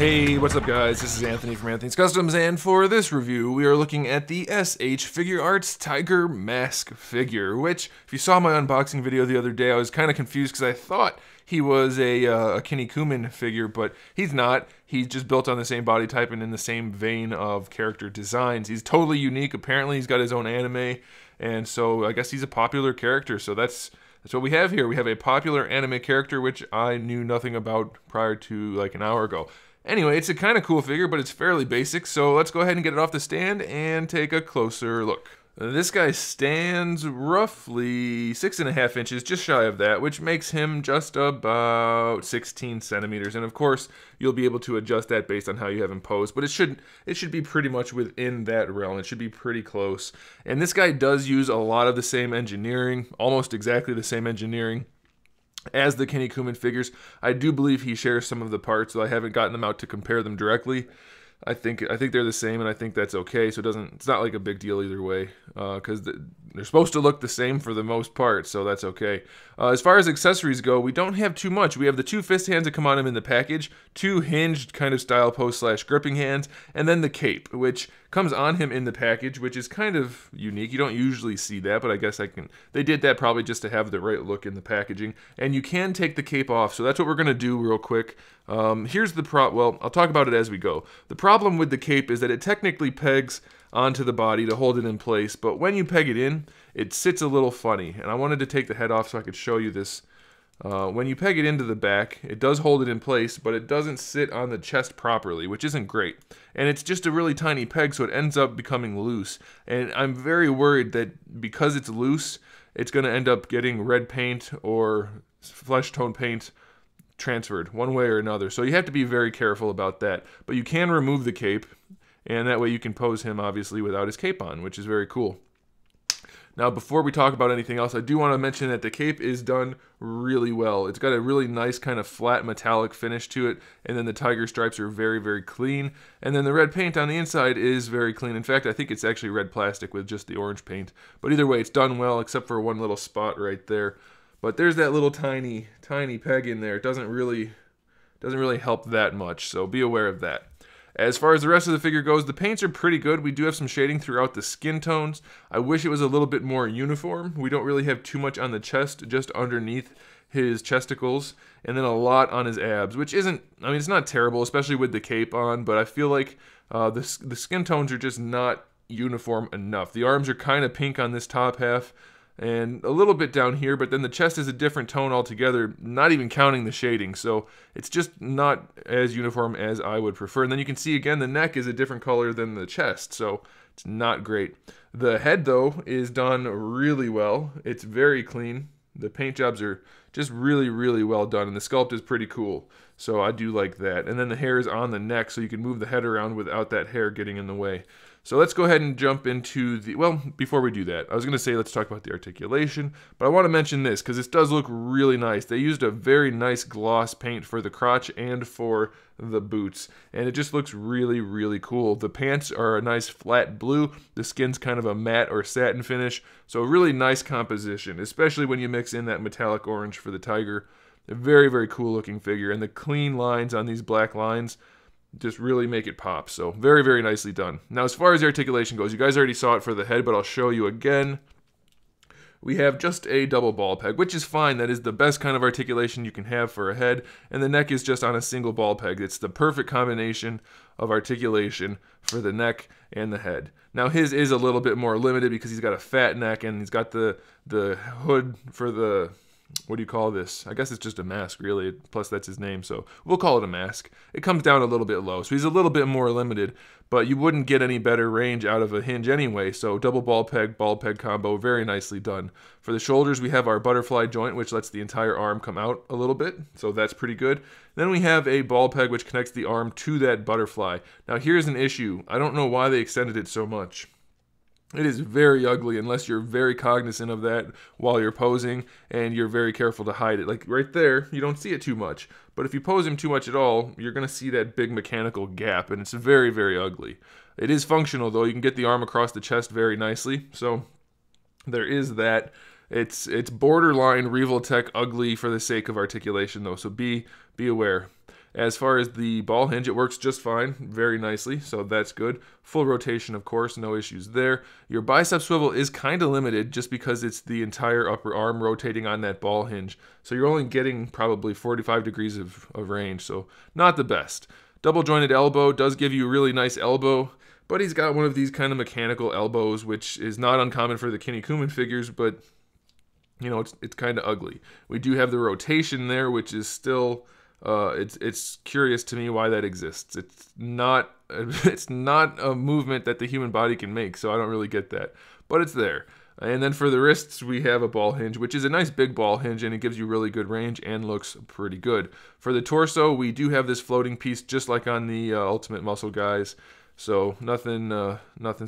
Hey, what's up guys? This is Anthony from AnthonysCustoms, and for this review, we are looking at the SH Figuarts Tiger Mask figure, which, if you saw my unboxing video the other day, I was kind of confused because I thought he was a Kinnikuman figure, but he's not. He's just built on the same body type and in the same vein of character designs. He's totally unique. Apparently, he's got his own anime, and so I guess he's a popular character, so that's what we have here. We have a popular anime character, which I knew nothing about prior to like an hour ago. Anyway, it's a kind of cool figure, but it's fairly basic, so let's go ahead and get it off the stand and take a closer look. This guy stands roughly 6.5 inches, just shy of that, which makes him just about 16 centimeters. And of course, you'll be able to adjust that based on how you have him posed, but it should be pretty much within that realm. It should be pretty close. And this guy does use a lot of the same engineering, almost exactly the same engineering as the Kinnikuman figures. I do believe he shares some of the parts, though I haven't gotten them out to compare them directly. I think they're the same, and I think that's okay. So it's not like a big deal either way, because they're supposed to look the same for the most part, so that's okay. As far as accessories go, we don't have too much. We have the 2 fist hands that come on him in the package, 2 hinged kind of style post / gripping hands, and then the cape, which comes on him in the package, which is kind of unique. You don't usually see that, but I guess they did that probably just to have the right look in the packaging. And you can take the cape off, so that's what we're gonna do real quick. Here's the well, I'll talk about it as we go. The problem with the cape is that it technically pegs onto the body to hold it in place, but when you peg it in, it sits a little funny. And I wanted to take the head off so I could show you this. When you peg it into the back, it does hold it in place, but it doesn't sit on the chest properly, which isn't great. And it's just a really tiny peg, so it ends up becoming loose. And I'm very worried that because it's loose, it's going to end up getting red paint or flesh tone paint transferred one way or another. So you have to be very careful about that. But you can remove the cape, and that way you can pose him, obviously, without his cape on, which is very cool. Now, before we talk about anything else, I do want to mention that the cape is done really well. It's got a really nice kind of flat metallic finish to it, and then the tiger stripes are very, very clean. And then the red paint on the inside is very clean. In fact, I think it's actually red plastic with just the orange paint. But either way, it's done well, except for one little spot right there. But there's that little tiny peg in there. It doesn't really help that much, so be aware of that. As far as the rest of the figure goes, the paints are pretty good. We do have some shading throughout the skin tones. I wish it was a little bit more uniform. We don't really have too much on the chest, just underneath his chesticles, and then a lot on his abs, which isn't, I mean, it's not terrible, especially with the cape on, but I feel like the skin tones are just not uniform enough. The arms are kind of pink on this top half, and a little bit down here, but then the chest is a different tone altogether, not even counting the shading, so it's just not as uniform as I would prefer. And then you can see again the neck is a different color than the chest, so it's not great. The head, though, is done really well. It's very clean. The paint jobs are just really, really well done, and the sculpt is pretty cool, so I do like that. And then the hair is on the neck, so you can move the head around without that hair getting in the way. So let's go ahead and jump into the, well, before we do that, I was going to say let's talk about the articulation, but I want to mention this because this does look really nice. They used a very nice gloss paint for the crotch and for the boots, and it just looks really, really cool. The pants are a nice flat blue, the skin's kind of a matte or satin finish, so really nice composition, especially when you mix in that metallic orange for the tiger. A very, very cool looking figure, and the clean lines on these black lines just really make it pop. So very, very nicely done. Now, as far as the articulation goes, you guys already saw it for the head, but I'll show you again. We have just a double ball peg, which is fine. That is the best kind of articulation you can have for a head, and the neck is just on a single ball peg. It's the perfect combination of articulation for the neck and the head. Now, his is a little bit more limited because he's got a fat neck, and he's got the hood for the, what do you call this? I guess it's just a mask, really. Plus, that's his name, so we'll call it a mask. It comes down a little bit low, so he's a little bit more limited, but you wouldn't get any better range out of a hinge anyway, so double ball peg combo, very nicely done. For the shoulders, we have our butterfly joint, which lets the entire arm come out a little bit, so that's pretty good. Then we have a ball peg, which connects the arm to that butterfly. Now, here's an issue. I don't know why they extended it so much. It is very ugly unless you're very cognizant of that while you're posing and you're very careful to hide it. Like right there, you don't see it too much. But if you pose him too much at all, you're going to see that big mechanical gap, and it's very, very ugly. It is functional, though. You can get the arm across the chest very nicely. So there is that. It's borderline Revoltech ugly for the sake of articulation, though, so be aware. As far as the ball hinge, it works just fine, very nicely, so that's good. Full rotation, of course, no issues there. Your bicep swivel is kind of limited just because it's the entire upper arm rotating on that ball hinge. So you're only getting probably 45 degrees of range, so not the best. Double jointed elbow does give you a really nice elbow, but he's got one of these kind of mechanical elbows, which is not uncommon for the Kinnikuman figures, but you know, it's kind of ugly. We do have the rotation there, which is still... it's curious to me why that exists. It's not a movement that the human body can make, so I don't really get that. But it's there. And then for the wrists, we have a ball hinge, which is a nice big ball hinge, and it gives you really good range and looks pretty good. For the torso, we do have this floating piece, just like on the Ultimate Muscle guys. So nothing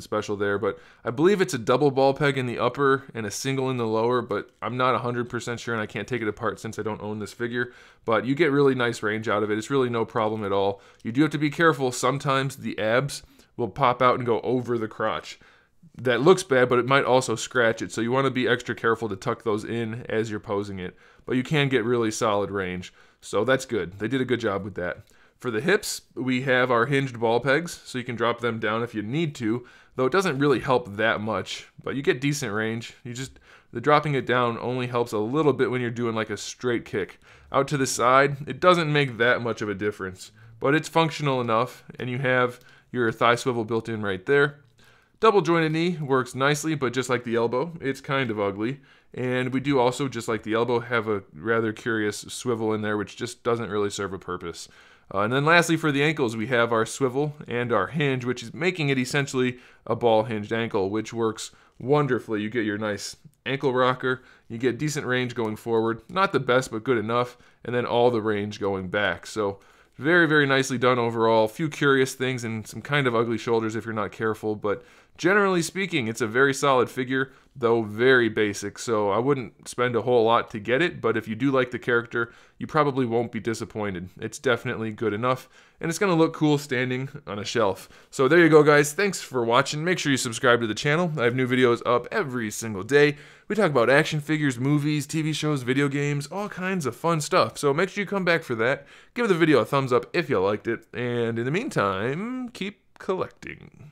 special there, but I believe it's a double ball peg in the upper and a single in the lower, but I'm not 100% sure, and I can't take it apart since I don't own this figure. But you get really nice range out of it. It's really no problem at all. You do have to be careful. Sometimes the abs will pop out and go over the crotch. That looks bad, but it might also scratch it, so you want to be extra careful to tuck those in as you're posing it. But you can get really solid range, so that's good. They did a good job with that. For the hips, we have our hinged ball pegs, so you can drop them down if you need to, though it doesn't really help that much, but you get decent range. The dropping it down only helps a little bit when you're doing like a straight kick. Out to the side, it doesn't make that much of a difference, but it's functional enough, and you have your thigh swivel built in right there. Double jointed knee works nicely, but just like the elbow, it's kind of ugly. And we do also, just like the elbow, have a rather curious swivel in there, which just doesn't really serve a purpose. And then lastly, for the ankles, we have our swivel and our hinge, which is making it essentially a ball hinged ankle, which works wonderfully. You get your nice ankle rocker, you get decent range going forward, not the best, but good enough, and then all the range going back. So very, very nicely done overall. A few curious things and some kind of ugly shoulders if you're not careful, but generally speaking, it's a very solid figure, though very basic, so I wouldn't spend a whole lot to get it, but if you do like the character, you probably won't be disappointed. It's definitely good enough, and it's going to look cool standing on a shelf. So there you go, guys. Thanks for watching. Make sure you subscribe to the channel. I have new videos up every single day. We talk about action figures, movies, TV shows, video games, all kinds of fun stuff, so make sure you come back for that. Give the video a thumbs up if you liked it, and in the meantime, keep collecting.